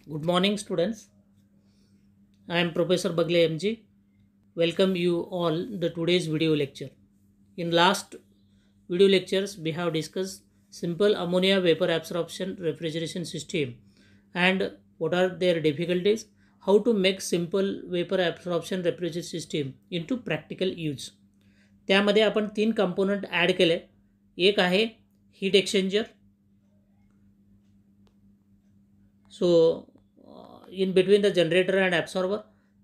Good morning, students. I am Professor Bagle MG. Welcome you all the today's video lecture. In last video lectures, we have discussed simple ammonia vapor absorption refrigeration system and what are their difficulties, how to make simple vapor absorption refrigeration system into practical use. त्यामध्ये आपण 3 component add केले. एक आहे heat exchanger. So in between the generator and absorber.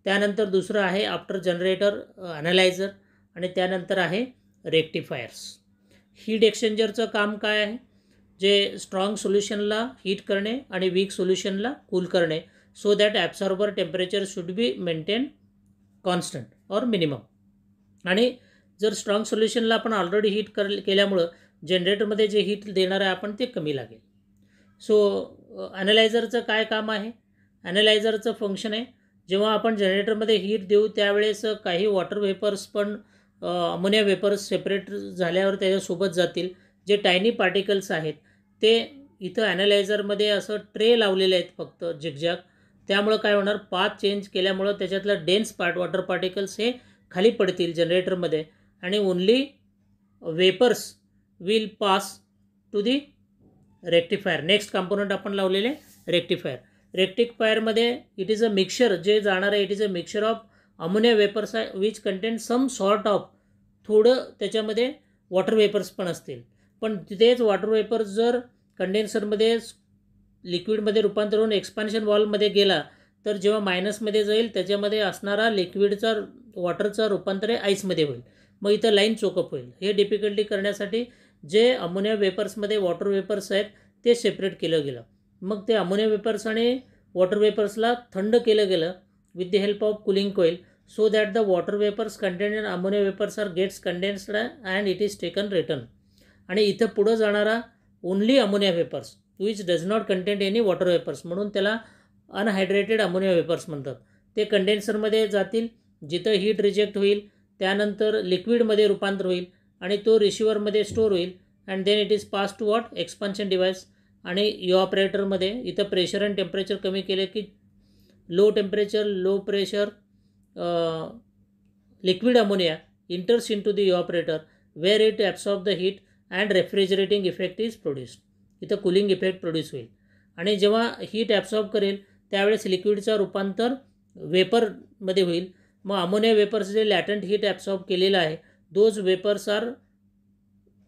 त्यानंतर दुसरं आहे after generator analyser आणि त्यानंतर आहे रेक्टिफायर्स. हीट एक्सचेंजरचं काम काय आहे? जे स्ट्रॉंग सोल्युशनला हीट करणे आणि वीक सोल्युशनला कूल करणे, so that absorber temperature should be maintain constant or minimum. आणि जर स्ट्रॉंग सोल्युशनला आपण ऑलरेडी हीट केल्यामुळं जनरेटरमध्ये जे हीट देणार आहे आपण ते कमी लागेल. सो ॲनालायझरचं काय काम आहे? ॲनालायझरचं फंक्शन आहे, जेव्हा आपण जनरेटरमध्ये हीट देऊ त्यावेळेस काही वॉटर वेपर्स पण अमोनिया वेपर्स सेपरेट झाल्यावर त्याच्यासोबत जातील. जे टायनी पार्टिकल्स आहेत ते इथं ॲनालायझरमध्ये असं ट्रे लावलेले आहेत फक्त झिगझॅग. त्यामुळं काय होणार, पाथ चेंज केल्यामुळं त्याच्यातलं डेन्स वॉटर पार्टिकल्स हे खाली पडतील जनरेटरमध्ये आणि only vapours will pass to the rectifier. Next component आपण लावलेले रेक्टिफायर. रेक्टिफायरमध्ये इट इज अ मिक्सचर जे जाणार आहे. It is a mixture of ammonia vapours which contain some sort of, थोडं त्याच्यामध्ये वॉटर वेपर्स पण असतील. पण तेच वॉटर वेपर्स जर कंडेन्सरमध्ये लिक्विडमध्ये रूपांतर होऊन एक्सपान्शन वॉलमध्ये गेला तर जेव्हा मायनसमध्ये जाईल त्याच्यामध्ये असणारा लिक्विडचा वॉटरचा रूपांतर आईसमध्ये होईल. मग इथं लाईन चोकअप होईल. हे डिफिकल्टी करण्यासाठी जे अमोनिया वेपर्समध्ये वॉटर वेपर्स आहेत ते सेपरेट केलं गेलं. मग ते अमोनिया वेपर्स आणि वॉटर वेपर्सला थंड केलं गेलं with the help of cooling coil, so that the water vapours contain in ammonia vapours are gets condensed and it is taken return. आणि इथं पुढं जाणारा only ammonia vapours which does not contain any water vapours, म्हणून त्याला अनहायड्रेटेड ammonia vapours म्हणतात. ते कंडेन्सरमध्ये जातील, जिथं हीट रिजेक्ट होईल, त्यानंतर लिक्विडमध्ये रूपांतर होईल आणि तो रिसिव्हरमध्ये स्टोअर होईल and then it is pass to what expansion device. आणि इव्हॉपरेटरमध्ये इथं प्रेशर आणि टेम्परेचर कमी केले की low temperature low pressure liquid ammonia enters into the evaporator where it absorb the heat and refrigerating effect is produced. इथं cooling effect produce होईल आणि जेव्हा हीट ॲब्सॉर्ब करेल त्यावेळेस लिक्विडचं रूपांतर वेपरमध्ये होईल. मग अमोनिया वेपर्स जे लॅटंट हीट ॲब्सॉर्ब केलेलं आहे those vapours are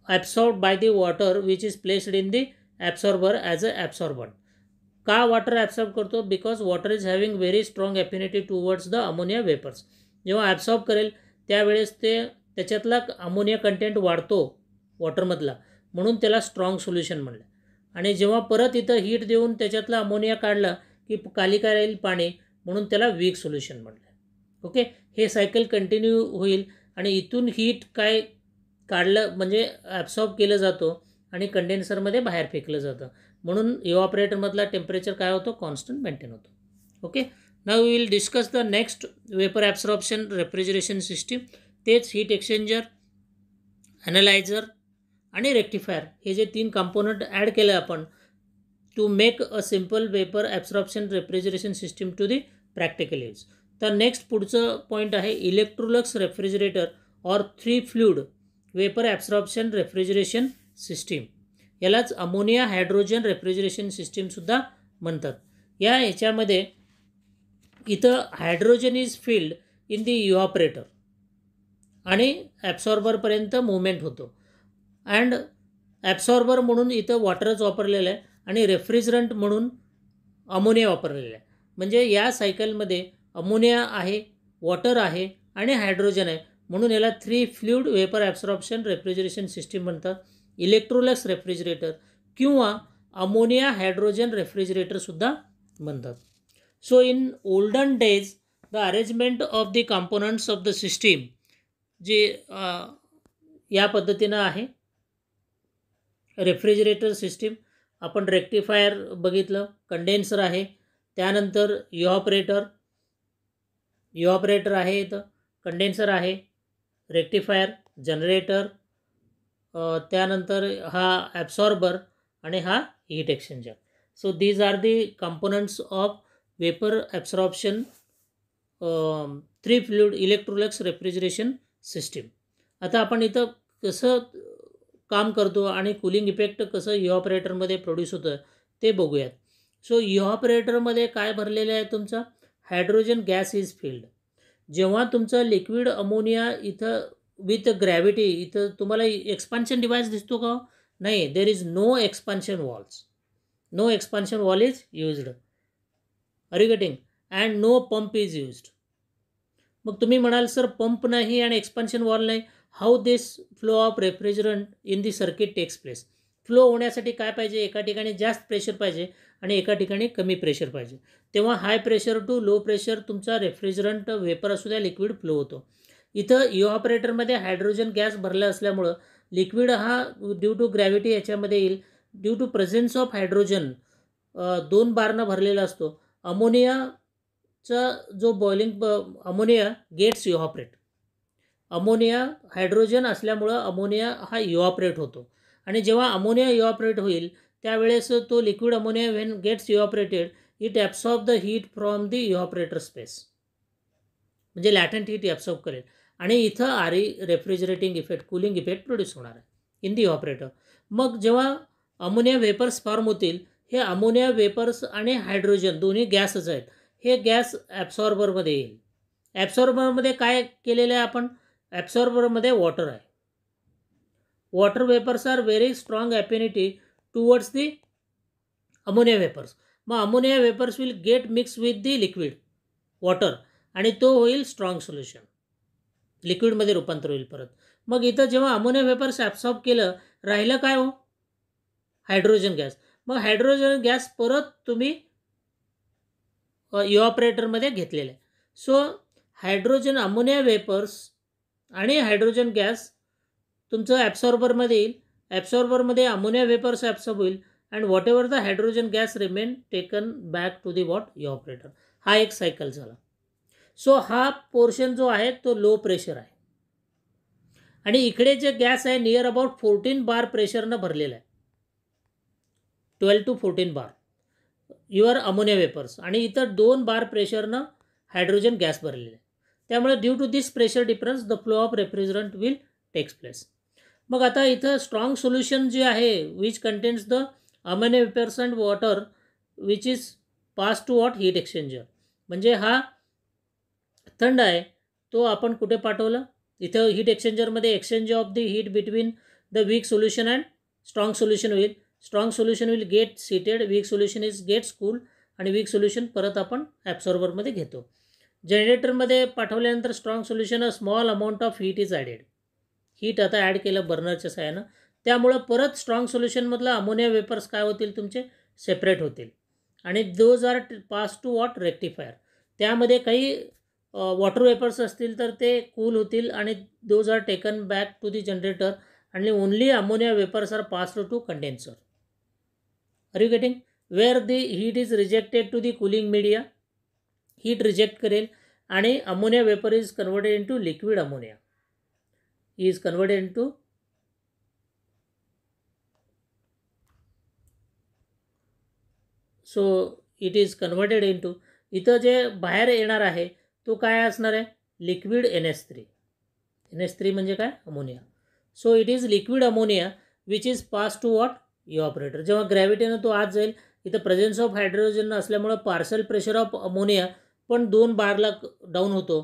absorb by the water which is placed in the absorber as a absorbent. का वॉटर ॲब्सॉर्ब करतो? Because water is having very strong affinity towards the ammonia vapours. जेव्हा absorb करेल त्यावेळेस त्याच्यातला ammonia content वाढतो वॉटरमधला, म्हणून त्याला strong solution म्हणलं. आणि जेव्हा परत इथं हीट देऊन त्याच्यातला अमोनिया काढला की खाली काय राहील, पाणी, म्हणून त्याला वीक सोल्युशन म्हणलं. ओके, हे सायकल कंटिन्यू होईल आणि इथून हीट काय काढलं म्हणजे ॲब्सॉर्ब केलं जातो आणि कंडेन्सरमध्ये बाहेर फेकलं जातं, म्हणून इव्हॉपरेटरमधला टेम्परेचर काय होतं, कॉन्स्टंट मेंटेन होतो. Okay, now we will discuss the next vapour absorption refrigeration system. तेच हीट एक्सचेंजर, ॲनालायझर आणि रेक्टिफायर हे जे 3 कंपोनंट ॲड केलं आपण to make a simple vapour absorption refrigeration system to the practical use. तर next पुढचं point आहे Electrolux refrigerator or 3 fluid vapour absorption refrigeration system. यालाच अमोनिया हायड्रोजन रेफ्रिजरेशन सिस्टीमसुद्धा म्हणतात. ह्याच्यामध्ये इथं हायड्रोजन इज फिल्ड इन दी इव्हॉपरेटर आणि ॲब्सॉर्बरपर्यंत मूवमेंट होतो. अँड ॲब्सॉर्बर म्हणून इथं वॉटरच वापरलेलं आहे आणि रेफ्रिजरंट म्हणून अमोनिया वापरलेला आहे. म्हणजे या सायकलमध्ये अमोनिया आहे, वॉटर आहे आणि हायड्रोजन आहे, म्हणून याला 3 fluid vapour absorption refrigeration system म्हणतात. इलेक्ट्रोलक्स रेफ्रिजरेटर किंवा अमोनिया हायड्रोजन रेफ्रिजरेटरसुद्धा म्हणतात. So in olden days the arrangement of the components of the system जे या पद्धतीनं आहे. रेफ्रिजरेटर सिस्टीम आपण रेक्टिफायर बघितलं, कंडेन्सर आहे, त्यानंतर इव्हॉपरेटर आहे, इथं कंडेन्सर आहे, रेक्टिफायर, जनरेटर, त्यानंतर हा ॲब्सॉर्बर आणि हा heat exchanger. So these are the components of vapour absorption 3 fluid Electrolux refrigeration system. आता आपण इथं कसं काम करतो आणि कूलिंग इफेक्ट कसं इव्हॉपरेटरमध्ये प्रोड्यूस होतं ते बघूयात. सो इव्हॉपरेटरमध्ये काय भरलेलं आहे तुमचं, हायड्रोजन गॅस इज फिल्ड. जेव्हा तुमचं लिक्विड अमोनिया इथं विथ ग्रॅव्हिटी, इथं तुम्हाला एक्सपान्शन डिव्हाइस दिसतो का? नाही, there is no expansion valves. No expansion valve is used. Are you getting? And no pump is used. मग तुम्ही म्हणाल सर पंप नाही आणि एक्सपान्शन वॉल नाही, how this flow of refrigerant in the circuit takes place. Flow होण्यासाठी काय पाहिजे, एका ठिकाणी जास्त प्रेशर पाहिजे आणि एका ठिकाणी कमी प्रेशर पाहिजे. तेव्हा high pressure to low pressure तुमचा रेफ्रिजरंट वेपर असू द्या लिक्विड फ्लो होतो. इथं इव्हॉपरेटरमध्ये हायड्रोजन गॅस भरला असल्यामुळं लिक्विड हा ड्यू टू ग्रॅव्हिटी याच्यामध्ये येईल. Due to presence of hydrogen 2 बारनं भरलेला असतो. अमोनियाचा जो boiling ammonia gets evaporate. Ammonia hydrogen असल्यामुळं अमोनिया हा इव्हॉपरेट होतो आणि जेव्हा अमोनिया इव्हॉपरेट होईल त्यावेळेस तो liquid ammonia when gets evaporated it absorb the heat from the evaporator space. म्हणजे लॅटंट हीट ॲब्सॉर्ब करेल आणि इथं refrigerating effect cooling effect produce होणार आहे इन दी इव्हॉपरेटर. मग जेव्हा अमोनिया वेपर्स फॉर्म होतील, हे अमोनिया वेपर्स आणि हायड्रोजन दोन्ही गॅसच आहेत, हे गॅस ॲब्सॉर्बरमध्ये येईल. ॲब्सॉर्बरमध्ये काय केलेलं आहे आपण, ॲब्सॉर्बरमध्ये वॉटर आहे. Water vapours are very strong affinity towards the ammonia vapours. मग ammonia vapours will get mix with the liquid water आणि तो होईल स्ट्रॉंग सोल्युशन, लिक्विडमध्ये रूपांतर होईल परत. मग इथं जेव्हा अमोनिया वेपर्स ॲब्सॉर्ब केलं, राहिलं काय हो, हायड्रोजन गॅस. मग हायड्रोजन गॅस परत तुम्ही इव्हॉपरेटरमध्ये घेतलेलं आहे. सो हायड्रोजन अमोनिया वेपर्स आणि हायड्रोजन गॅस तुमचं ॲब्सॉर्बरमध्ये येईल. ॲब्सॉर्बरमध्ये अमोनिया वेपर्स ॲब्सॉर्ब होईल and whatever the hydrogen gas remain taken back to the what evaporator. हा एक सायकल झाला. सो हा पोर्शन जो आहे तो लो प्रेशर आहे आणि इकडे जे गॅस आहे नियर अबाउट 14 बार प्रेशरनं भरलेलं आहे. 12 to 14 bar your ammonia vapours आणि इथं 2 बार प्रेशरनं हायड्रोजन गॅस भरलेलं आहे. त्यामुळे due to this pressure difference the flow of refrigerant will takes place. मग आता इथं स्ट्रॉंग सोल्युशन जे आहे which contains the ammonia vapours and water which is pass to what heat exchanger. म्हणजे हा थंड आहे तो आपण कुठे पाठवलं, इथं हीट एक्सचेंजरमध्ये exchange of the heat between the weak solution and strong solution होईल. Strong solution will get heated, weak solution is gets cool आणि वीक सोल्युशन परत आपण ॲब्सॉर्बरमध्ये घेतो. जनरेटरमध्ये पाठवल्यानंतर strong solution a small amount of heat is added. Heat आता add केलं बर्नरच्या साहाय्यानं, त्यामुळं परत स्ट्रॉंग सोल्युशनमधलं अमोनिया वेपर्स काय होतील तुमचे सेपरेट होतील आणि those are pass to what rectifier. त्यामध्ये काही वॉटर वेपर्स असतील तर ते कूल होतील आणि those are taken back to the generator आणि only ammonia vapours are passed to condenser. Are you getting? Where the heat is rejected to the cooling media, heat reject करेल आणि ammonia vapour is converted into liquid ammonia, is converted into so it is converted into, इथं जे बाहेर येणार आहे तो काय असणार आहे, लिक्विड NH3. NH3 म्हणजे काय, ammonia. So it is liquid ammonia which is pass to what evaporator. जेव्हा ग्रॅव्हिटीनं तो आत जाईल, इथं प्रेझेन्स ऑफ हायड्रोजन असल्यामुळं पार्सल प्रेशर ऑफ अमोनिया पण 2 बारला डाऊन होतो.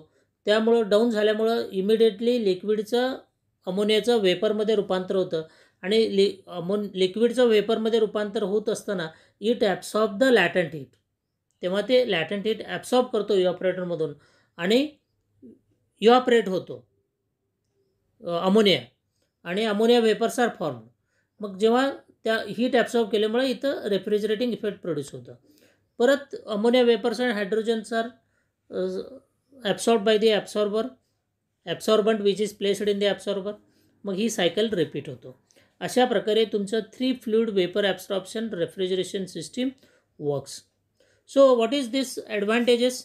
त्यामुळं डाऊन झाल्यामुळं इमिडिएटली लिक्विडचं अमोनियाचं वेपरमध्ये रूपांतर होतं आणि लिक्विडचं वेपरमध्ये रूपांतर होत असताना it absorb the latent heat. तेव्हा ते लॅटंट हीट ॲब्सॉर्ब करतो इव्हॉपरेटरमधून आणि इव्हॉपरेट होतो अमोनिया आणि अमोनिया वेपर्स आर फॉर्म. मग जेव्हा त्या हीट ॲब्सॉर्ब केल्यामुळे इथं रेफ्रिजरेटिंग इफेक्ट प्रोड्यूस होतं. परत ammonia vapours and hydrogens are absorb by the absorbent which is placed in the absorber. मग ही सायकल रिपीट होतो. अशा प्रकारे तुमचं 3 fluid vapour absorption refrigeration system works. So what is this advantages?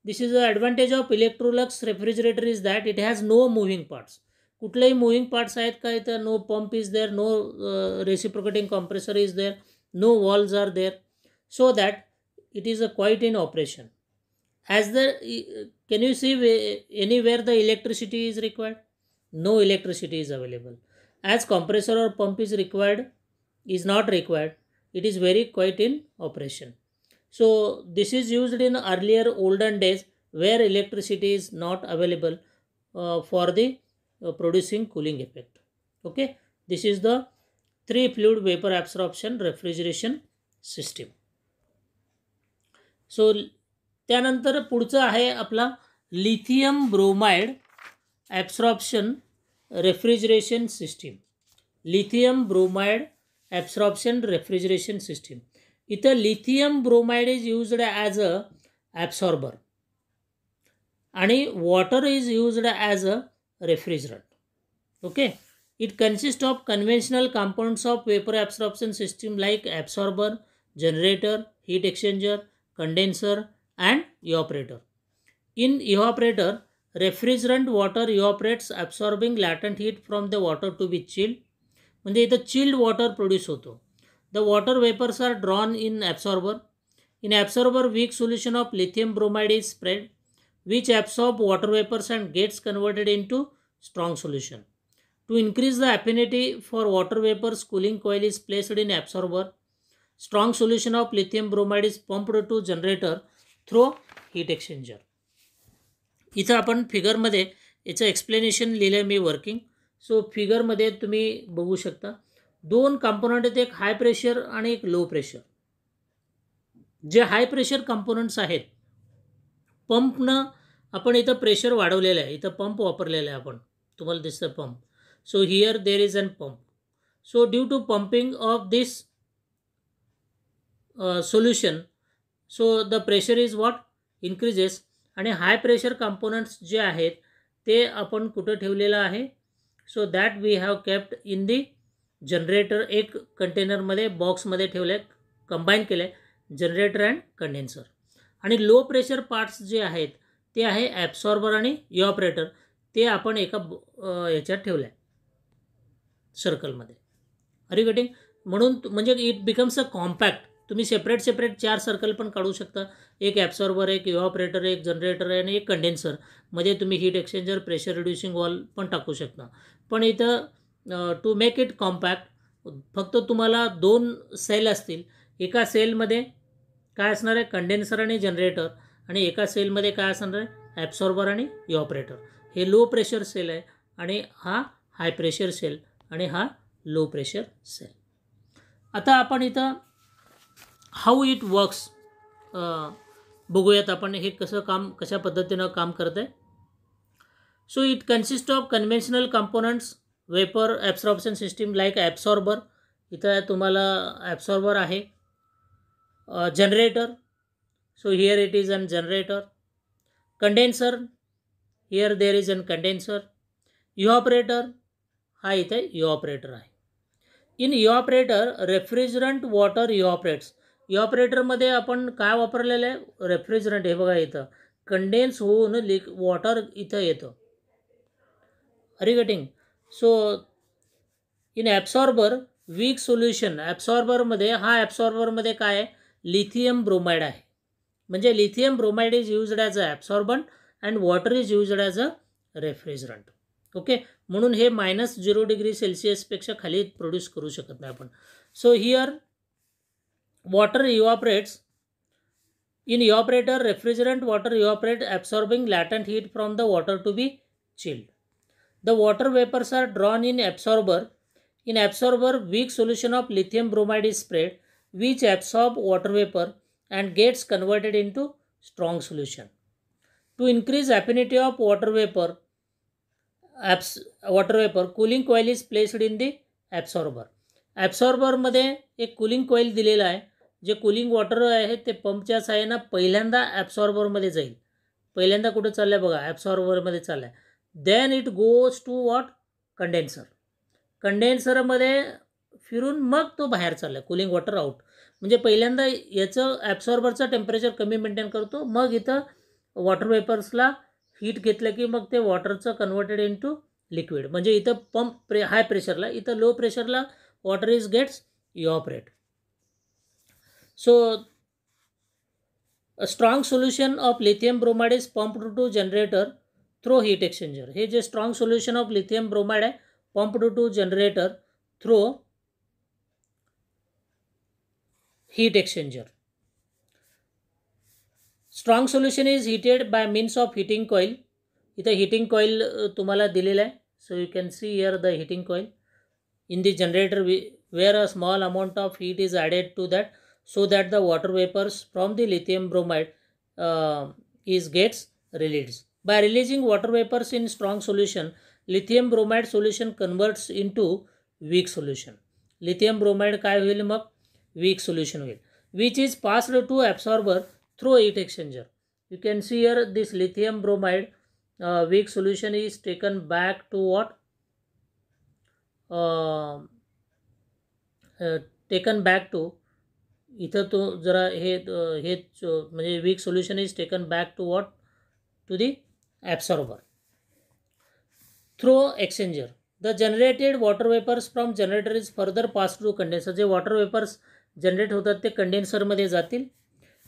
This is the advantage of Electrolux refrigerator is that it has no moving parts. कुठलेही moving parts आहेत का इथं, no pump is there, no reciprocating compressor is there, no valves are there. So that it is quite in operation. As the can you see anywhere the electricity is required? No electricity is available. As compressor or pump is required, is not required, it is very quite in operation. So this is used in earlier olden days where electricity is not available for the producing cooling effect. Okay, this is the 3 fluid vapor absorption refrigeration system. So त्यानंतर पुढचं आहे आपला lithium bromide absorption refrigeration system. Lithium bromide absorption refrigeration system. इथं lithium bromide is used as a absorber आणि water is used as a refrigerant. Okay, it consist of conventional components of vapour absorption system like absorber, generator, heat exchanger, condenser and evaporator. In evaporator, refrigerant water evaporates absorbing latent heat from the water to be chilled. म्हणजे इथं chilled water produce होतो. The water vapors are drawn in absorber. In absorber, weak solution of lithium bromide is spread, which absorb water vapors and gets converted into strong solution. To increase the affinity for water vapors, cooling coil is placed in absorber. Strong solution of lithium bromide is pumped to generator through heat exchanger. इथं आपण फिगरमध्ये याचं explanation लिहिलं आहे मी working. So फिगरमध्ये तुम्ही बघू शकता 2 component आहेत, एक हाय प्रेशर आणि एक लो प्रेशर. जे हाय प्रेशर कंपोनंट्स आहेत, पंपनं आपण इथं प्रेशर वाढवलेलं आहे, इथं पंप वापरलेला आहे आपण, तुम्हाला दिसतं pump. So here there is an pump. So due to pumping of this solution, so the pressure is what increases. आणि हाय प्रेशर कंपोनंट्स जे आहेत ते आपण कुठं ठेवलेलं आहे? So that we have kept in the generator. एक कंटेनरमध्ये बॉक्समध्ये ठेवलं आहे, कंबाईन केलं आहे जनरेटर अँड कंडेन्सर. आणि लो प्रेशर पार्ट्स जे आहेत ते आहे ॲब्सॉर्बर आणि इव्हॅपोरेटर. ते आपण एका ह्याच्यात ठेवलं आहे सर्कलमध्ये. Are you getting? म्हणून म्हणजे इट बिकम्स अ कॉम्पॅक्ट. तुम्ही सेपरेट 4 सर्कल पण काढू शकता. एक ॲब्सॉर्बर, एक इव्हॅपोरेटर, एक जनरेटर आणि एक कंडेन्सर. मध्ये तुम्ही heat exchanger, pressure reducing wall पण टाकू शकता. पण इथं टू मेक इट कॉम्पॅक्ट फक्त तुम्हाला 2 सेल असतील. एका सेलमध्ये काय असणार आहे? कंडेन्सर आणि जनरेटर. आणि एका सेलमध्ये काय असणार आहे? ॲब्सॉर्बर आणि इव्हॅपोरेटर. हे लो प्रेशर सेल आहे आणि हा हाय प्रेशर सेल आणि हा लो प्रेशर सेल. आता आपण इथं हाऊ इट वर्क्स बघूयात आपण हे कशा पद्धतीनं काम करत आहे. So it consist of conventional components vapour absorption system like absorber. इथं तुम्हाला ॲब्सॉर्बर आहे. Generator, so here it is an generator. Condenser, here there is an condenser. Evaporator, हा इथे इव्हॅपोरेटर आहे. In evaporator refrigerant water evaporates. इव्हॅपोरेटरमध्ये आपण काय वापरलेलं आहे? रेफ्रिजरंट. हे बघा इथं कंडेन्स होऊन वॉटर इथं येतं. Are you getting? So in absorber weak solution. ॲब्सॉर्बरमध्ये ॲब्सॉर्बरमध्ये काय आहे? लिथियम ब्रोमाइड आहे. म्हणजे lithium bromide is used as a absorbent and water is used as a refrigerant. Okay, म्हणून हे -0 डिग्री सेल्सिअसपेक्षा खाली प्रोड्यूस करू शकत नाही आपण. So here water evaporates. In evaporator, refrigerant water evaporates, absorbing latent heat from the water to be chilled. The water vapors are drawn in absorber. In absorber, weak solution of lithium bromide is spread, which absorb water vapor and gets converted into strong solution. To increase affinity of water vapor, cooling coil is placed in the absorber. ॲब्सॉर्बरमध्ये एक cooling coil दिलेला आहे. जे cooling water आहे ते पंपच्या साहाय्यानं पहिल्यांदा ॲब्सॉर्बरमध्ये जाईल. पहिल्यांदा कुठं चाललं आहे बघा? ॲब्सॉर्बरमध्ये चाललं आहे. Then it goes to what? Condenser. कंडेन्सरमध्ये फिरून मग तो बाहेर चालला आहे. Cooling water out. म्हणजे पहिल्यांदा याचं ॲब्सॉर्बरचं टेम्परेचर कमी मेंटेन करतो. मग इथं वॉटर वेपर्सला हीट घेतलं की मग ते वॉटरचं कन्वर्टेड इनटू लिक्विड. म्हणजे इथं पंप हाय प्रेशरला, इथं low प्रेशरला water is gets evaporate. So A strong solution of lithium bromide is pumped to generator through heat exchanger. हे जे strong solution of lithium bromide आहे pumped to generator through heat exchanger. Strong solution is heated by means of heating coil. इथं heating coil तुम्हाला दिलेला आहे. So you can see here the heating coil in the generator where a small amount of heat is added to that, so that the water vapors from the lithium bromide gets released. By releasing water vapors in strong solution, lithium bromide solution converts into weak solution. Lithium bromide काय होईल मग weak solution होईल, which is passed to absorber through heat exchanger. You can see here this lithium bromide weak solution is taken back to what? Taken back to इथं तो जरा हे म्हणजे weak solution is taken back to what? To the absorber through exchanger. The generated water vapors from generator is further passed through condenser. जे water vapors generate होतात ते condenser मध्ये जातील,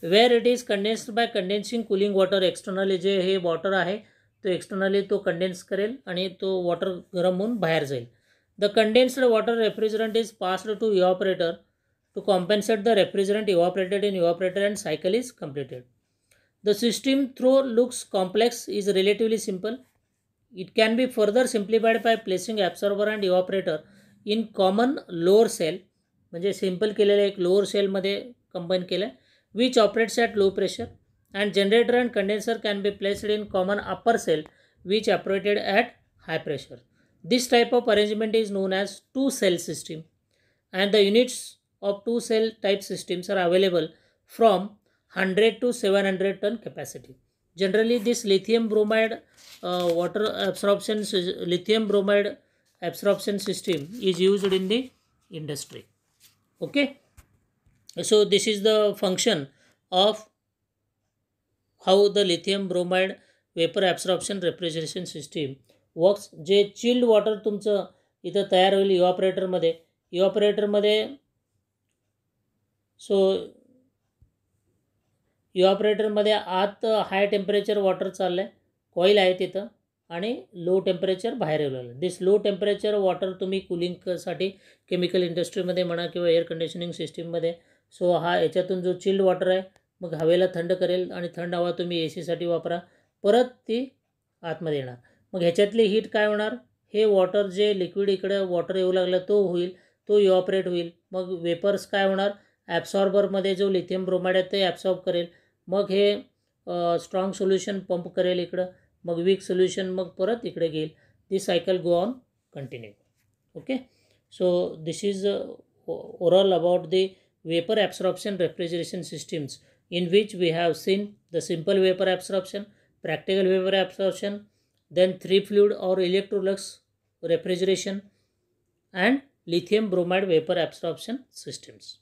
where it is condensed by condensing cooling water externally. जे हे water आहे तो externally तो condense करेल आणि तो water गरम होऊन बाहेर जाईल. The condensed water refrigerant is passed to evaporator to compensate the refrigerant evaporated in evaporator, and cycle is completed. The system, though looks complex, is relatively simple. It can be further simplified by placing absorber and evaporator in common lower cell. म्हणजे simple केलेलं एक lower सेलमध्ये combine केलं आहे, which operates at low pressure, and generator and condenser can be placed in common upper cell which operated at high pressure. This type of arrangement is known as two cell system, and the units of two cell type systems are available from 100 to 700 ton capacity. Generally this lithium bromide lithium bromide absorption system is used in the industry. Okay, so this is the function of how the lithium bromide vapor absorption refrigeration system works. जे chilled water तुमचं इथं तयार होईल इव्हॉपरेटरमध्ये so इव्हॉपरेटरमध्ये आत high temperature water चाललं आहे, coil आहे तिथं, आणि लो टेम्परेचर बाहेर येऊ. दिस लो टेम्परेचर वॉटर तुम्ही कुलिंगसाठी केमिकल इंडस्ट्रीमध्ये म्हणा किंवा एअर कंडिशनिंग सिस्टीममध्ये, सो हा याच्यातून जो चिल्ड वॉटर आहे मग हवेला थंड करेल आणि थंड हवा तुम्ही ए सीसाठी वापरा, परत ती आतमध्ये येणार. मग ह्याच्यातली हीट काय होणार, हे वॉटर जे लिक्विड इकडे वॉटर येऊ लागला तो होईल, तो इव्हॉपरेट होईल. मग वेपर्स काय होणार, ॲब्सॉर्बरमध्ये जो लिथियम ब्रोमाइड आहे ते ॲब्सॉर्ब करेल, मग हे स्ट्रॉंग सोल्युशन पंप करेल इकडं, मग वीक सोल्युशन मग परत इकडे घेईल. This cycle go on continue. Okay, so this is overall about the vapor absorption refrigeration systems, in which we have seen the simple vapor absorption, practical vapor absorption, then 3 fluid or electrolux refrigeration, and lithium bromide vapor absorption systems.